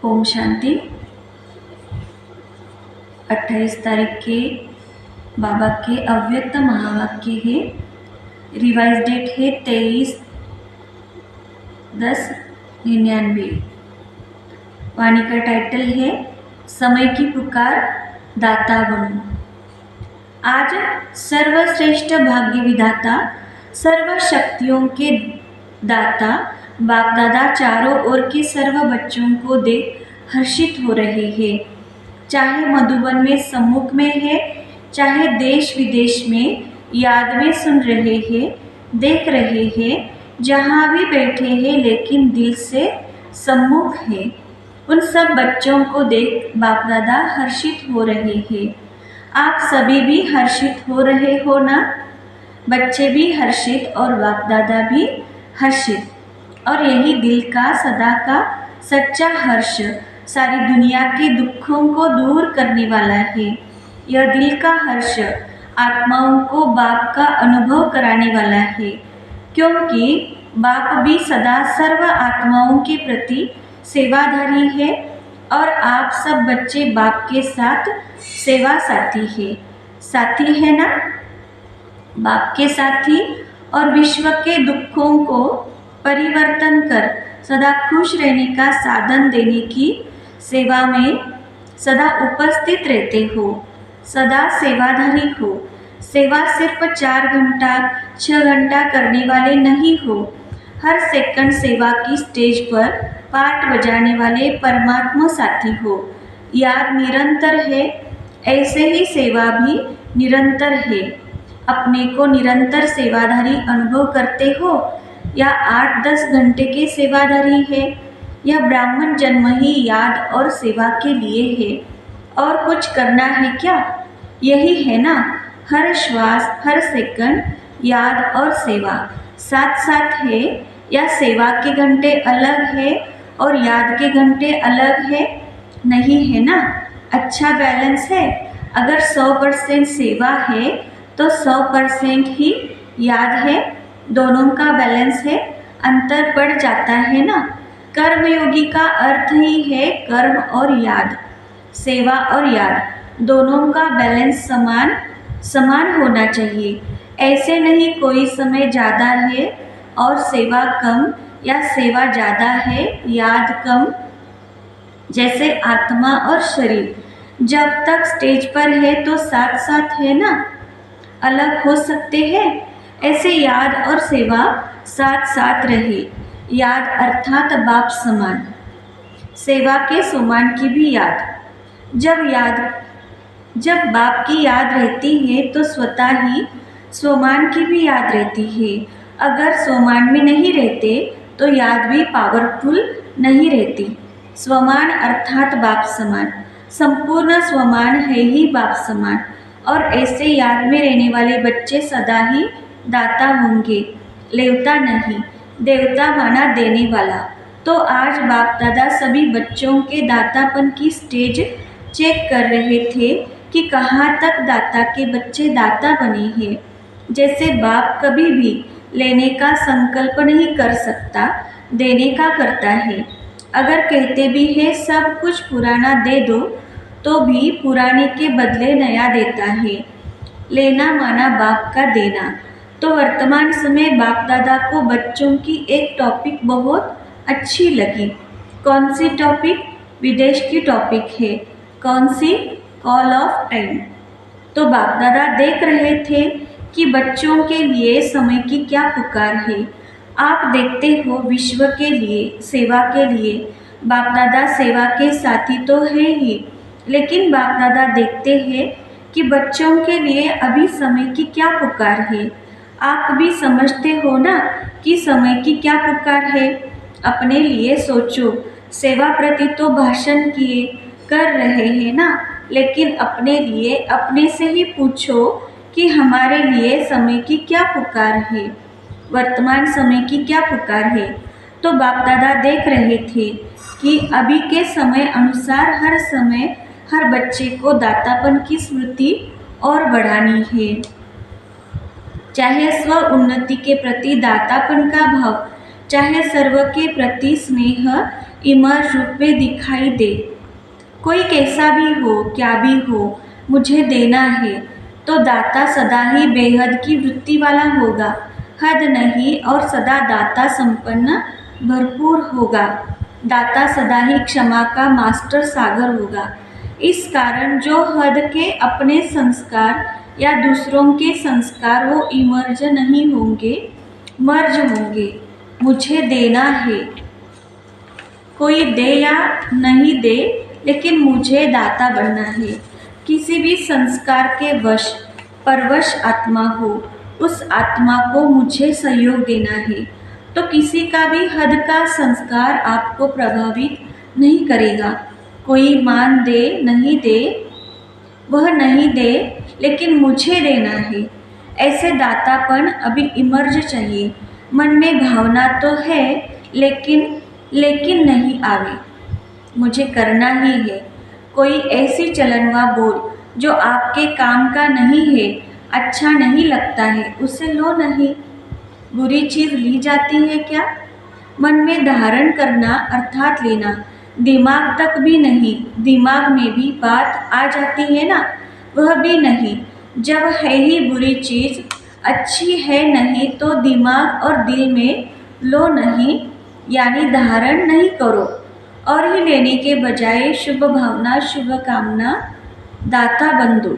ओम शांति। 28 तारीख के बाबा के अव्यक्त महावाक्य है। रिवाइज डेट है 23/10/99। वाणी का टाइटल है समय की पुकार दाता बनो। आज सर्वश्रेष्ठ भाग्य विधाता सर्व शक्तियों के दाता बाप दादा चारों ओर के सर्व बच्चों को देख हर्षित हो रहे हैं। चाहे मधुबन में सम्मुख में है, चाहे देश विदेश में याद में सुन रहे हैं, देख रहे हैं, जहाँ भी बैठे हैं लेकिन दिल से सम्मुख है। उन सब बच्चों को देख बाप दादा हर्षित हो रहे हैं। आप सभी भी हर्षित हो रहे हो ना? बच्चे भी हर्षित और बाप दादा भी हर्षित, और यही दिल का सदा का सच्चा हर्ष सारी दुनिया के दुखों को दूर करने वाला है। यह दिल का हर्ष आत्माओं को बाप का अनुभव कराने वाला है, क्योंकि बाप भी सदा सर्व आत्माओं के प्रति सेवाधारी है और आप सब बच्चे बाप के साथ सेवा साथी है ना? बाप के साथी और विश्व के दुखों को परिवर्तन कर सदा खुश रहने का साधन देने की सेवा में सदा उपस्थित रहते हो, सदा सेवाधारी हो। सेवा सिर्फ 4 घंटा 6 घंटा करने वाले नहीं हो, हर सेकंड सेवा की स्टेज पर पार्ट बजाने वाले परमात्मा साथी हो। याद निरंतर है, ऐसे ही सेवा भी निरंतर है। अपने को निरंतर सेवाधारी अनुभव करते हो या 8-10 घंटे के सेवाधारी है? यह ब्राह्मण जन्म ही याद और सेवा के लिए है। और कुछ करना है क्या? यही है ना, हर श्वास हर सेकंड याद और सेवा साथ साथ है। या सेवा के घंटे अलग है और याद के घंटे अलग है? नहीं है ना। अच्छा बैलेंस है। अगर 100% सेवा है तो 100% ही याद है। दोनों का बैलेंस है, अंतर पड़ जाता है ना। कर्मयोगी का अर्थ ही है कर्म और याद। सेवा और याद दोनों का बैलेंस समान होना चाहिए। ऐसे नहीं कोई समय ज़्यादा है और सेवा कम, या सेवा ज़्यादा है याद कम। जैसे आत्मा और शरीर जब तक स्टेज पर है तो साथ साथ है ना, अलग हो सकते हैं। ऐसे याद और सेवा साथ साथ रहे। याद अर्थात बाप समान, सेवा के समान की भी याद। जब बाप की याद रहती है तो स्वतः ही स्वमान की भी याद रहती है। अगर स्वमान में नहीं रहते तो याद भी पावरफुल नहीं रहती। स्वमान अर्थात बाप समान, संपूर्ण स्वमान है ही बाप समान। और ऐसे याद में रहने वाले बच्चे सदा ही दाता होंगे, लेवता नहीं, देवता माना देने वाला। तो आज बाप दादा सभी बच्चों के दातापन की स्टेज चेक कर रहे थे कि कहाँ तक दाता के बच्चे दाता बने हैं। जैसे बाप कभी भी लेने का संकल्प नहीं कर सकता, देने का करता है। अगर कहते भी है सब कुछ पुराना दे दो, तो भी पुराने के बदले नया देता है। लेना माना बाप का देना। तो वर्तमान समय बाप दादा को बच्चों की एक टॉपिक बहुत अच्छी लगी। कौन सी टॉपिक? विदेश की टॉपिक है। कौन सी? Call of time. तो बाप दादा देख रहे थे कि बच्चों के लिए समय की क्या पुकार है। आप देखते हो विश्व के लिए, सेवा के लिए बाप दादा सेवा के साथी तो है ही, लेकिन बाप दादा देखते हैं कि बच्चों के लिए अभी समय की क्या पुकार है। आप भी समझते हो ना कि समय की क्या पुकार है। अपने लिए सोचो। सेवा प्रति तो भाषण किए कर रहे हैं ना, लेकिन अपने लिए अपने से ही पूछो कि हमारे लिए समय की क्या पुकार है, वर्तमान समय की क्या पुकार है। तो बाप दादा देख रहे थे कि अभी के समय अनुसार हर समय हर बच्चे को दातापन की स्मृति और बढ़ानी है। चाहे स्व उन्नति के प्रति दातापन का भाव, चाहे सर्व के प्रति स्नेह इमर्ज रूप में दिखाई दे। कोई कैसा भी हो, क्या भी हो, मुझे देना है, तो दाता सदा ही बेहद की वृत्ति वाला होगा, हद नहीं और सदा दाता संपन्न भरपूर होगा। दाता सदा ही क्षमा का मास्टर सागर होगा। इस कारण जो हद के अपने संस्कार या दूसरों के संस्कार वो इमर्ज नहीं होंगे, मर्ज होंगे। मुझे देना है, कोई दे या नहीं दे, लेकिन मुझे दाता बनना है। किसी भी संस्कार के वश परवश आत्मा हो, उस आत्मा को मुझे सहयोग देना है। तो किसी का भी हद का संस्कार आपको प्रभावित नहीं करेगा। कोई मान दे नहीं दे, वह नहीं दे, लेकिन मुझे देना है। ऐसे दातापन अभी इमर्ज चाहिए। मन में भावना तो है, लेकिन नहीं आवे, मुझे करना ही है। कोई ऐसी चलनवा बोल जो आपके काम का नहीं है, अच्छा नहीं लगता है, उसे लो नहीं। बुरी चीज़ ली जाती है क्या? मन में धारण करना अर्थात लेना, दिमाग तक भी नहीं। दिमाग में भी बात आ जाती है ना, वह भी नहीं। जब है ही बुरी चीज़, अच्छी है नहीं, तो दिमाग और दिल में लो नहीं, यानी धारण नहीं करो। और ही लेने के बजाय शुभ भावना, शुभ कामना दाता बन दो।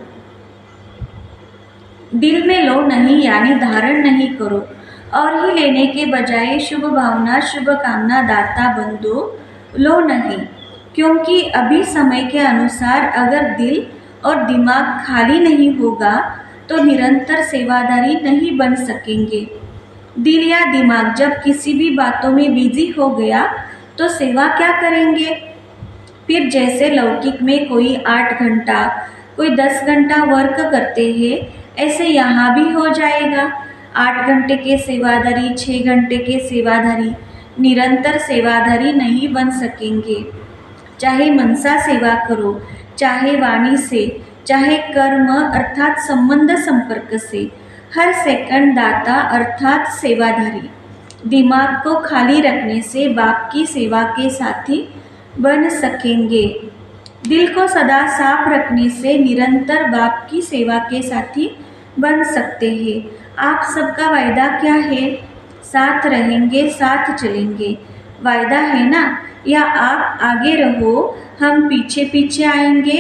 दिल में लो नहीं, यानी धारण नहीं करो। और ही लेने के बजाय शुभ भावना, शुभ कामना दाता बन दो, लो नहीं। क्योंकि अभी समय के अनुसार अगर दिल और दिमाग खाली नहीं होगा, तो निरंतर सेवादारी नहीं बन सकेंगे। दिल या दिमाग जब किसी भी बातों में बिजी हो गया, तो सेवा क्या करेंगे? फिर जैसे लौकिक में कोई 8 घंटा, कोई 10 घंटा वर्क करते हैं, ऐसे यहाँ भी हो जाएगा। 8 घंटे के सेवादारी, 6 घंटे के सेवादारी निरंतर सेवादारी नहीं बन सकेंगे। चाहे मनसा सेवा करो, चाहे वाणी से, चाहे कर्म अर्थात संबंध संपर्क से, हर सेकंड दाता अर्थात सेवाधारी। दिमाग को खाली रखने से बाप की सेवा के साथी बन सकेंगे। दिल को सदा साफ रखने से निरंतर बाप की सेवा के साथी बन सकते हैं। आप सबका वायदा क्या है? साथ रहेंगे, साथ चलेंगे, वायदा है ना? या आप आगे रहो, हम पीछे पीछे आएंगे?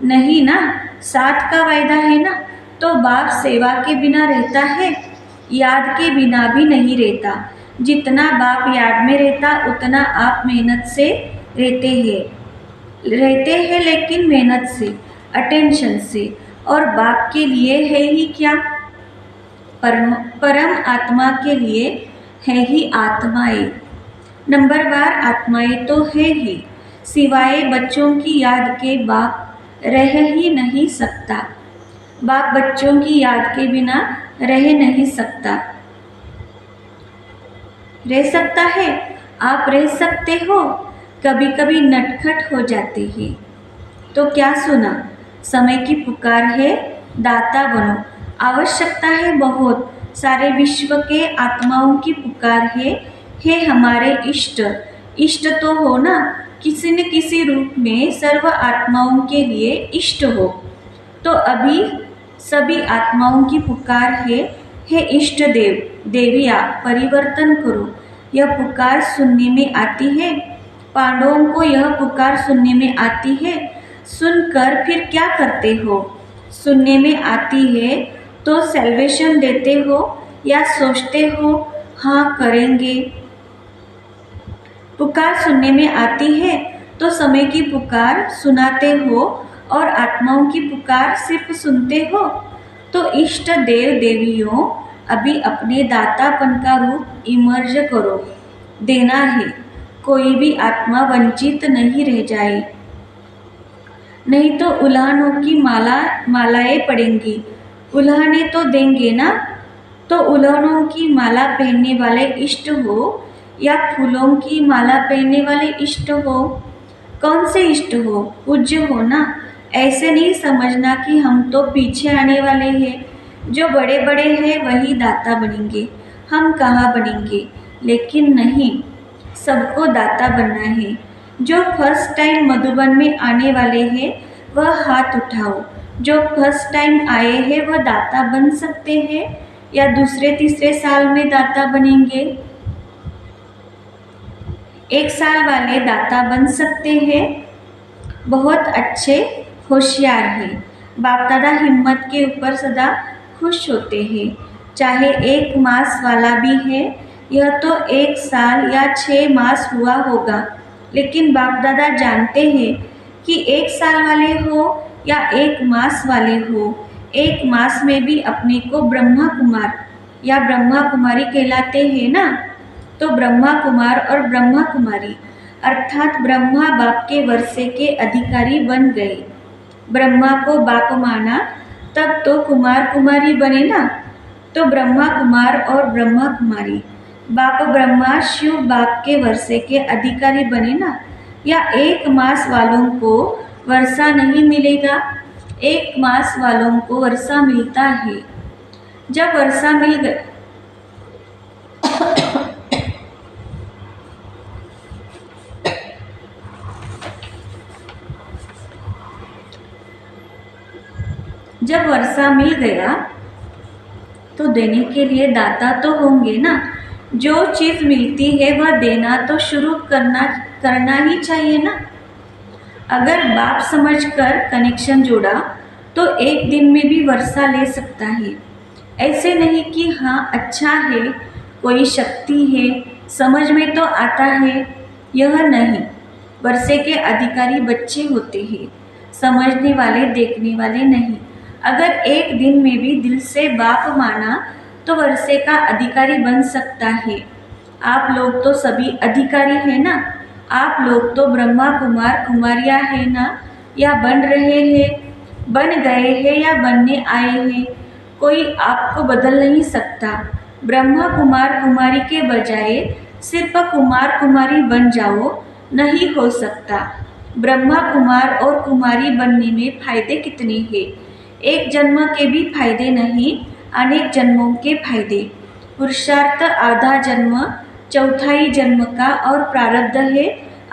नहीं ना, साथ का वायदा है ना। तो बाप सेवा के बिना रहता है? याद के बिना भी नहीं रहता। जितना बाप याद में रहता, उतना आप मेहनत से रहते हैं, लेकिन मेहनत से, अटेंशन से। और बाप के लिए है ही क्या? परम आत्मा के लिए है ही आत्माएं। नंबरवार आत्माएं तो है ही, सिवाय बच्चों की याद के बाप रह ही नहीं सकता। बाप बच्चों की याद के बिना रह नहीं सकता। रह सकता है? आप रह सकते हो। कभी कभी नटखट हो जाते हैं। तो क्या सुना? समय की पुकार है, दाता बनो। आवश्यकता है बहुत सारे विश्व के आत्माओं की पुकार है हमारे इष्ट। इष्ट तो हो ना, किसी न किसी रूप में सर्व आत्माओं के लिए इष्ट हो। तो अभी सभी आत्माओं की पुकार है इष्ट देव, देविया परिवर्तन करो। यह पुकार सुनने में आती है। पांडवों को यह पुकार सुनने में आती है। सुनकर फिर क्या करते हो? सुनने में आती है तो सैल्वेशन देते हो या सोचते हो हाँ करेंगे? पुकार सुनने में आती है तो समय की पुकार सुनाते हो और आत्माओं की पुकार सिर्फ सुनते हो। तो इष्ट देव देवियों, अभी अपने दातापन का रूप इमर्ज करो। देना है, कोई भी आत्मा वंचित नहीं रह जाए, नहीं तो उल्हानों की मालाएं पड़ेंगी। उल्हाने तो देंगे ना। तो उल्हानों की माला पहनने वाले इष्ट हो या फूलों की माला पहनने वाले इष्ट हो? कौन से इष्ट हो? पूज्य हो ना। ऐसे नहीं समझना कि हम तो पीछे आने वाले हैं, जो बड़े बड़े हैं वही दाता बनेंगे, हम कहाँ बनेंगे। लेकिन नहीं, सबको दाता बनना है। जो फर्स्ट टाइम मधुबन में आने वाले हैं वह हाथ उठाओ। जो फर्स्ट टाइम आए हैं वह दाता बन सकते हैं या दूसरे तीसरे साल में दाता बनेंगे? 1 साल वाले दाता बन सकते हैं। बहुत अच्छे, होशियार हैं। बाप दादा हिम्मत के ऊपर सदा खुश होते हैं। चाहे 1 मास वाला भी है, यह तो 1 साल या 6 मास हुआ होगा, लेकिन बाप दादा जानते हैं कि 1 साल वाले हो या 1 मास वाले हो, 1 मास में भी अपने को ब्रह्मा कुमार या ब्रह्मा कुमारी कहलाते हैं ना। तो ब्रह्मा कुमार और ब्रह्मा कुमारी अर्थात ब्रह्मा बाप के वर्षे के अधिकारी बन गए। ब्रह्मा को बाप माना तब तो कुमार कुमारी बने ना। तो ब्रह्मा कुमार और ब्रह्मा कुमारी, बाप ब्रह्मा शिव बाप के वर्षे के अधिकारी बने ना। या 1 मास वालों को वर्षा नहीं मिलेगा? 1 मास वालों को वर्षा मिलता है। जब वर्षा मिल गई जब वर्षा मिल गया तो देने के लिए दाता तो होंगे ना। जो चीज़ मिलती है वह देना तो शुरू करना ही चाहिए ना। अगर बाप समझकर कनेक्शन जोड़ा तो 1 दिन में भी वर्षा ले सकता है। ऐसे नहीं कि हाँ अच्छा है, कोई शक्ति है, समझ में तो आता है, यह नहीं। वर्षे के अधिकारी बच्चे होते हैं, समझने वाले, देखने वाले नहीं। अगर 1 दिन में भी दिल से बाप माना तो वर्षे का अधिकारी बन सकता है। आप लोग तो सभी अधिकारी हैं ना। आप लोग तो ब्रह्मा कुमार कुमारियाँ हैं ना, या बन रहे हैं, बन गए हैं या बनने आए हैं। कोई आपको बदल नहीं सकता। ब्रह्मा कुमार कुमारी के बजाय सिर्फ कुमार कुमारी बन जाओ, नहीं हो सकता। ब्रह्मा कुमार और कुमारी बनने में फायदे कितने हैं? 1 जन्म के भी फायदे नहीं, अनेक जन्मों के फायदे। पुरुषार्थ आधा जन्म, चौथाई जन्म का और प्रारब्ध है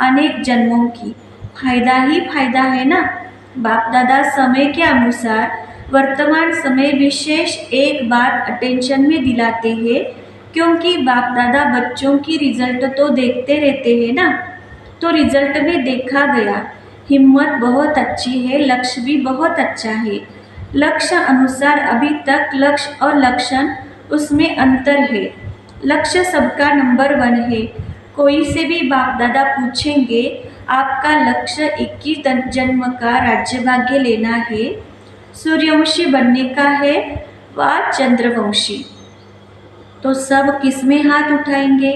अनेक जन्मों की। फायदा ही फायदा है ना। बाप दादा समय के अनुसार वर्तमान समय विशेष एक बात अटेंशन में दिलाते हैं, क्योंकि बाप दादा बच्चों की रिजल्ट तो देखते रहते हैं ना। तो रिजल्ट में देखा गया हिम्मत बहुत अच्छी है, लक्ष्य भी बहुत अच्छा है। लक्ष्य अनुसार अभी तक लक्ष्य और लक्षण उसमें अंतर है। लक्ष्य सबका नंबर 1 है। कोई से भी बाप दादा पूछेंगे आपका लक्ष्य 21 जन्म का राज्य भाग्य लेना है, सूर्यवंशी बनने का है व चंद्रवंशी, तो सब किस में हाथ उठाएंगे?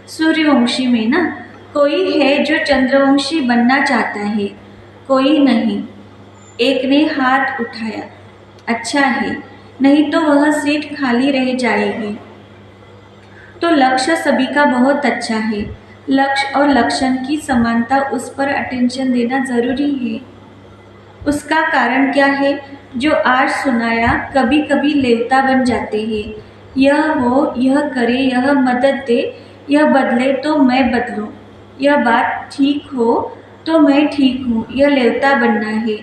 सूर्यवंशी में ना। कोई है जो चंद्रवंशी बनना चाहता है? कोई नहीं। एक ने हाथ उठाया, अच्छा है, नहीं तो वह सीट खाली रह जाएगी। तो लक्ष्य सभी का बहुत अच्छा है। लक्ष्य और लक्षण की समानता, उस पर अटेंशन देना ज़रूरी है। उसका कारण क्या है? जो आज सुनाया कभी कभी लेवता बन जाते हैं। यह हो, यह करे, यह मदद दे, यह बदले तो मैं बदलूं, यह बात ठीक हो तो मैं ठीक हूँ, यह लेवता बनना है,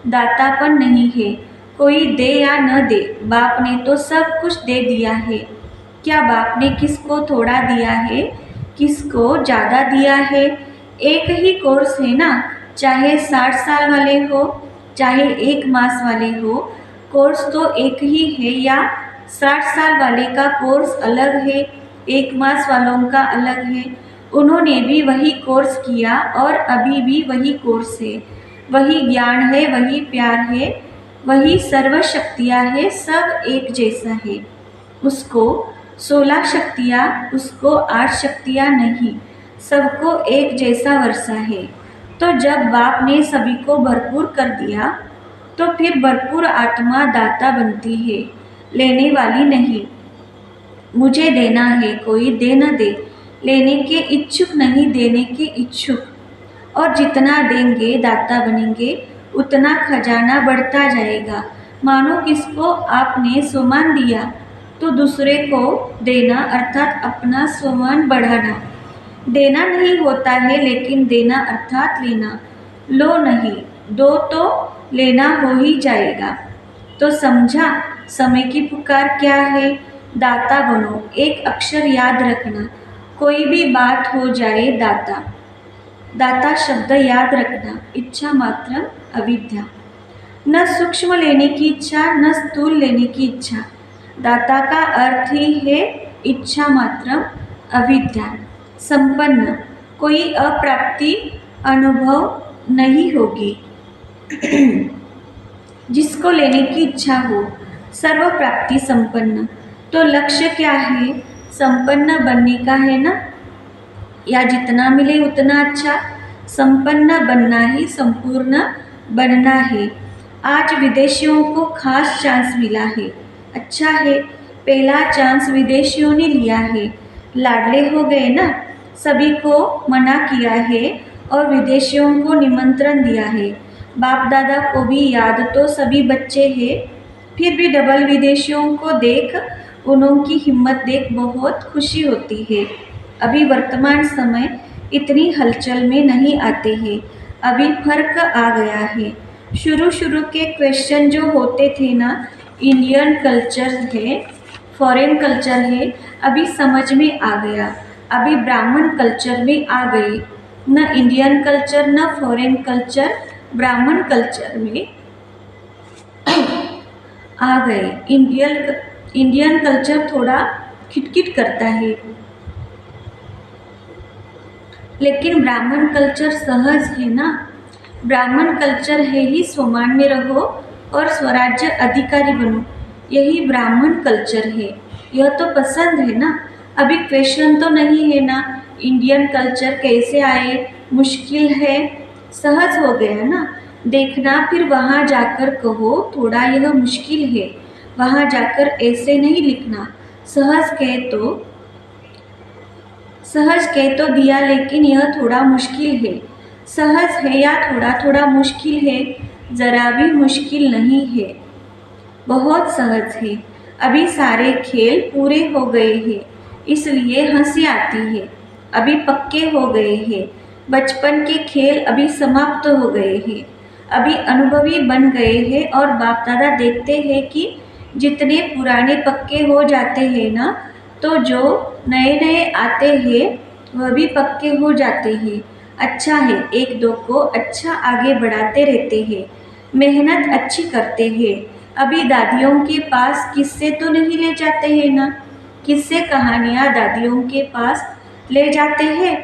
दातापन नहीं है। कोई दे या न दे, बाप ने तो सब कुछ दे दिया है। क्या बाप ने किसको थोड़ा दिया है, किसको ज़्यादा दिया है? एक ही कोर्स है ना, चाहे 60 साल वाले हो, चाहे 1 मास वाले हो, कोर्स तो एक ही है। या 60 साल वाले का कोर्स अलग है, 1 मास वालों का अलग है। उन्होंने भी वही कोर्स किया और अभी भी वही कोर्स है। वही ज्ञान है, वही प्यार है, वही सर्व शक्तियाँ है, सब एक जैसा है। उसको 16 शक्तियाँ, उसको 8 शक्तियाँ नहीं, सबको एक जैसा वर्षा है। तो जब बाप ने सभी को भरपूर कर दिया तो फिर भरपूर आत्मा दाता बनती है, लेने वाली नहीं। मुझे देना है, कोई दे न दे, लेने के इच्छुक नहीं, देने के इच्छुक। और जितना देंगे दाता बनेंगे, उतना खजाना बढ़ता जाएगा। मानो किसको आपने सम्मान दिया तो दूसरे को देना, अर्थात अपना सम्मान बढ़ाना। देना नहीं होता है, लेकिन देना अर्थात लेना। लो नहीं, दो तो लेना हो ही जाएगा। तो समझा समय की पुकार क्या है? दाता बनो। एक अक्षर याद रखना, कोई भी बात हो जाए दाता। दाता शब्द याद रखना। इच्छा मात्र अविद्या। न सूक्ष्म लेने की इच्छा, न स्थूल लेने की इच्छा। दाता का अर्थ ही है इच्छा मात्र अविद्या। संपन्न, कोई अप्राप्ति अनुभव नहीं होगी। जिसको लेने की इच्छा हो। सर्व प्राप्ति संपन्न, तो लक्ष्य क्या है? संपन्न बनने का है ना, या जितना मिले उतना अच्छा। संपन्न बनना ही संपूर्ण बनना है। आज विदेशियों को खास चांस मिला है। अच्छा है, पहला चांस विदेशियों ने लिया है। लाडले हो गए ना, सभी को मना किया है और विदेशियों को निमंत्रण दिया है। बाप दादा को भी याद तो सभी बच्चे हैं, फिर भी डबल विदेशियों को देख, उनकी हिम्मत देख बहुत खुशी होती है। अभी वर्तमान समय इतनी हलचल में नहीं आते हैं, अभी फर्क आ गया है। शुरू के क्वेश्चन जो होते थे ना, इंडियन कल्चर है, फॉरेन कल्चर है, अभी समझ में आ गया। अभी ब्राह्मण कल्चर में आ गए, न इंडियन कल्चर न फॉरेन कल्चर, ब्राह्मण कल्चर में आ गए। इंडियन कल्चर थोड़ा खिटखिट करता है, लेकिन ब्राह्मण कल्चर सहज है ना। ब्राह्मण कल्चर है ही स्वमान में रहो और स्वराज्य अधिकारी बनो, यही ब्राह्मण कल्चर है। यह तो पसंद है ना। अभी क्वेश्चन तो नहीं है ना, इंडियन कल्चर कैसे आए, मुश्किल है, सहज हो गया ना। देखना फिर वहाँ जाकर कहो थोड़ा यह मुश्किल है, वहाँ जाकर ऐसे नहीं लिखना। सहज कह तो दिया, लेकिन यह थोड़ा मुश्किल है। सहज है या थोड़ा थोड़ा मुश्किल है, ज़रा भी मुश्किल नहीं है, बहुत सहज है। अभी सारे खेल पूरे हो गए हैं, इसलिए हंसी आती है। अभी पक्के हो गए हैं, बचपन के खेल अभी समाप्त हो गए हैं। अभी अनुभवी बन गए हैं और बाप दादा देखते हैं कि जितने पुराने पक्के हो जाते हैं ना, तो जो नए नए आते हैं वह भी पक्के हो जाते हैं। अच्छा है, एक दो को अच्छा आगे बढ़ाते रहते हैं, मेहनत अच्छी करते हैं। अभी दादियों के पास किस्से तो नहीं ले जाते हैं ना, किस्से कहानियाँ दादियों के पास ले जाते हैं,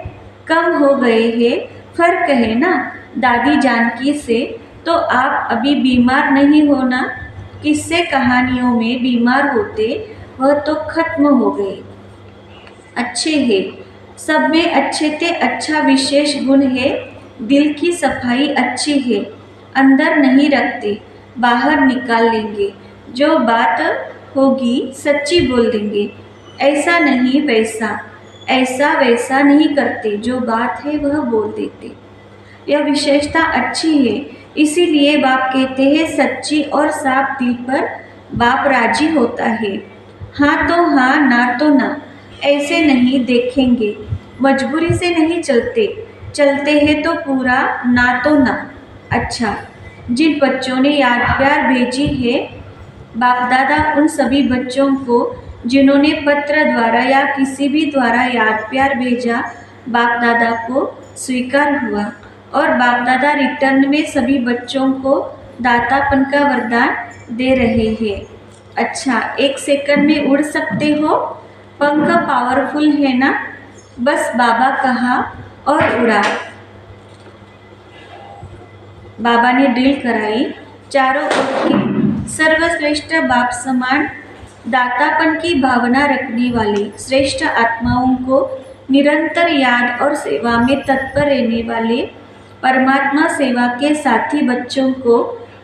कम हो गए हैं। फर्क है ना दादी जानकी से, तो आप अभी बीमार नहीं हो ना। किस्से कहानियों में बीमार होते, वह तो खत्म हो गए। अच्छे हैं, सब में अच्छे थे। अच्छा विशेष गुण है, दिल की सफाई अच्छी है। अंदर नहीं रखते, बाहर निकाल लेंगे। जो बात होगी सच्ची बोल देंगे, ऐसा नहीं वैसा, ऐसा वैसा नहीं करते, जो बात है वह बोल देते। यह विशेषता अच्छी है, इसीलिए बाप कहते हैं सच्ची और साफ दिल पर बाप राजी होता है। हाँ तो हाँ, ना तो ना, ऐसे नहीं देखेंगे। मजबूरी से नहीं चलते, चलते हैं तो पूरा ना तो ना। अच्छा, जिन बच्चों ने याद प्यार भेजी है बाप दादा, उन सभी बच्चों को जिन्होंने पत्र द्वारा या किसी भी द्वारा याद प्यार भेजा, बाप दादा को स्वीकार हुआ और बाप दादा रिटर्न में सभी बच्चों को दातापन का वरदान दे रहे हैं। अच्छा, 1 सेकंड में उड़ सकते हो, पंख पावरफुल है ना। बस बाबा कहा और उड़ा। बाबा ने ड्रिल कराई। चारों ओर के सर्वश्रेष्ठ बाप समान दातापन की भावना रखने वाले श्रेष्ठ आत्माओं को निरंतर याद और सेवा में तत्पर रहने वाले परमात्मा सेवा के साथी बच्चों को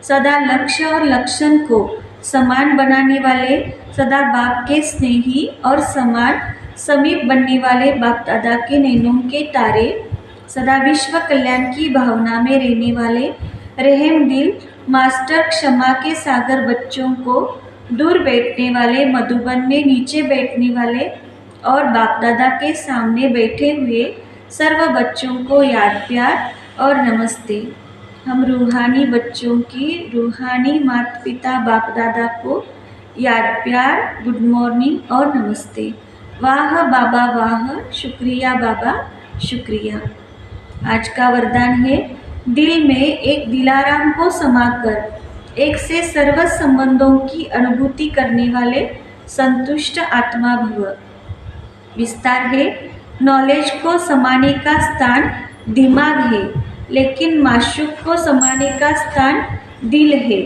सदा लक्ष्य और लक्षण को समान बनाने वाले, सदा बाप के स्नेही और समान समीप बनने वाले बाप दादा के नैनों के तारे, सदा विश्व कल्याण की भावना में रहने वाले रहम दिल मास्टर क्षमा के सागर बच्चों को दूर बैठने वाले, मधुबन में नीचे बैठने वाले और बाप दादा के सामने बैठे हुए सर्व बच्चों को याद प्यार और नमस्ते। हम रूहानी बच्चों की रूहानी माता पिता बाप दादा को याद प्यार, गुड मॉर्निंग और नमस्ते। वाह बाबा वाह, शुक्रिया बाबा शुक्रिया। आज का वरदान है, दिल में एक दिलाराम को समाकर एक से सर्व संबंधों की अनुभूति करने वाले संतुष्ट आत्मा भव। विस्तार है, नॉलेज को समाने का स्थान दिमाग है, लेकिन माशूक को समाने का स्थान दिल है।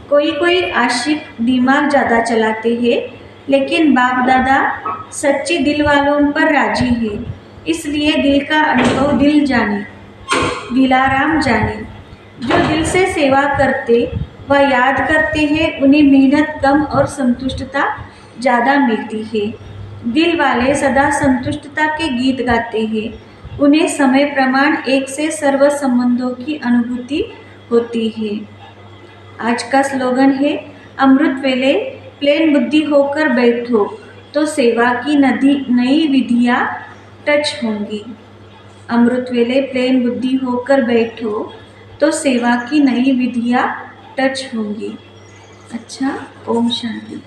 कोई कोई आशिक दिमाग ज़्यादा चलाते हैं, लेकिन बाप दादा सच्चे दिल वालों पर राजी है। इसलिए दिल का अनुभव दिल जाने, दिलाराम जाने। जो दिल से सेवा करते व याद करते हैं, उन्हें मेहनत कम और संतुष्टता ज़्यादा मिलती है। दिल वाले सदा संतुष्टता के गीत गाते हैं। उन्हें समय प्रमाण एक से सर्व संबंधों की अनुभूति होती है। आज का स्लोगन है, अमृत वेले प्लेन बुद्धि होकर बैठो तो सेवा की नई विधियाँ टच होंगी। अमृत वेले प्लेन बुद्धि होकर बैठो तो सेवा की नई विधियाँ टच होंगी। अच्छा, ओम शांति।